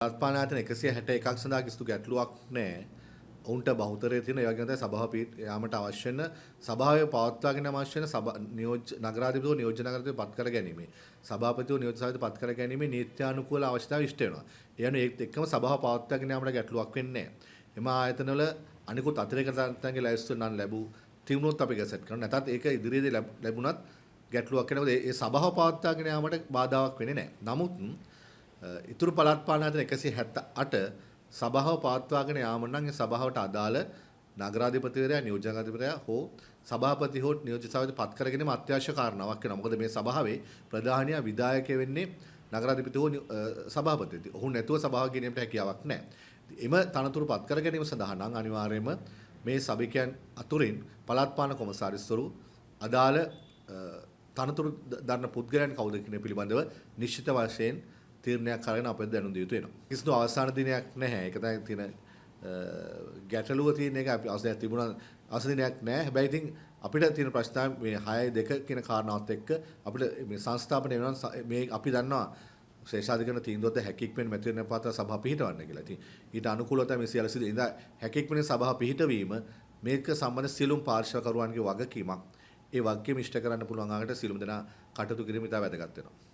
රත්පානායතන 161ක් සඳහා කිසිදු ගැටලුවක් නැහැ. ඔවුන්ට බහුතරය තියෙන ඒ වගේම තමයි සභාව යාමට අවශ්‍ය වෙන සභාවේ පවත්වාගෙන අවශ්‍ය වෙන නගරාධිපතිව නියෝජ්‍ය නගරාධිපතිව පත් කර ගැනීම. සභාපතිව නියෝජ්‍ය සභාපතිව පත් කර ගැනීම නීත්‍යානුකූල අවශ්‍යතාවය ඉෂ්ට වෙනවා. ඒ අනුව ඒත් එක්කම සභාව පවත්වාගෙන යාමට ගැටලුවක් වෙන්නේ නැහැ. එම ආයතනවල අනිකුත් අතිරේක තත්ත්වයන්ගේ ලැයිස්තුව නම් ලැබූ තිබුණොත් අපි ගැසට් කරනවා. නැත්නම් ඒක ඉදිරියේදී ලැබුණත් ගැටලුවක් වෙනවා. ඒ සභාව පවත්වාගෙන යාමට බාධාවක් වෙන්නේ නැහැ. නමුත් ඉතුරු පළාත් පාලන ආයතන 178 සභාව පවත්වාගෙන යාම නම් ඒ සභාවට අදාළ නගරාධිපතිවරයා නියෝජ්‍යාධිපතිවරයා හෝ සභාපති හෝ නියෝජ්‍ය සභාපති පත් කර ගැනීම අත්‍යවශ්‍ය කාරණාවක් වෙනවා. මොකද මේ සභාවේ ප්‍රධානියා විධායකය වෙන්නේ නගරාධිපති හෝ සභාපතිදී. ඔහු නැතුව සභාව ගෙනීමට හැකියාවක් නැහැ. එම තනතුරු පත් කර ගැනීම සඳහා නම් අනිවාර්යයෙන්ම මේ සභිකයන් අතුරින් පළාත් පාලන කොමසාරිස්වරු අදාළ තනතුරු දරන පුද්ගලයන් කවුද කියන පිළිබඳව නිශ්චිත වශයෙන් තීරණයක් අරගෙන අපිට දැනුම් දිය යුතු වෙනවා. කිසිදු අවසාන දිනයක් නැහැ. ඒක තමයි තියෙන ගැටලුව තියෙන එක අපි අවසරයක් තිබුණා අවසාන දිනයක් නැහැ. හැබැයි ඉතින් අපිට තියෙන ප්‍රශ්න මේ 6-2 කියන කාරණාවත් එක්ක අපිට මේ සංස්ථාපනය වෙනවා මේ අපි දන්නවා ශ්‍රේෂ්ඨාධිකරණ තීන්දුවත් හැකියක්මෙන් මැතිවරණ පාත්‍ර සභාව පිහිටවන්න කියලා. ඉතින් ඊට අනුකූලව තමයි මේ සියලු සිදු ඉඳ හැකියක්මෙන් සභාව පිහිටවීම මේක සම්බන්ධ සියලුම පාර්ශ්වකරුවන්ගේ වගකීමක්. ඒ වගකීම ඉෂ්ට කරන්න පුළුවන් ආකාරයට සියලුම දෙනා කටයුතු කිරීම ඉතා වැදගත් වෙනවා.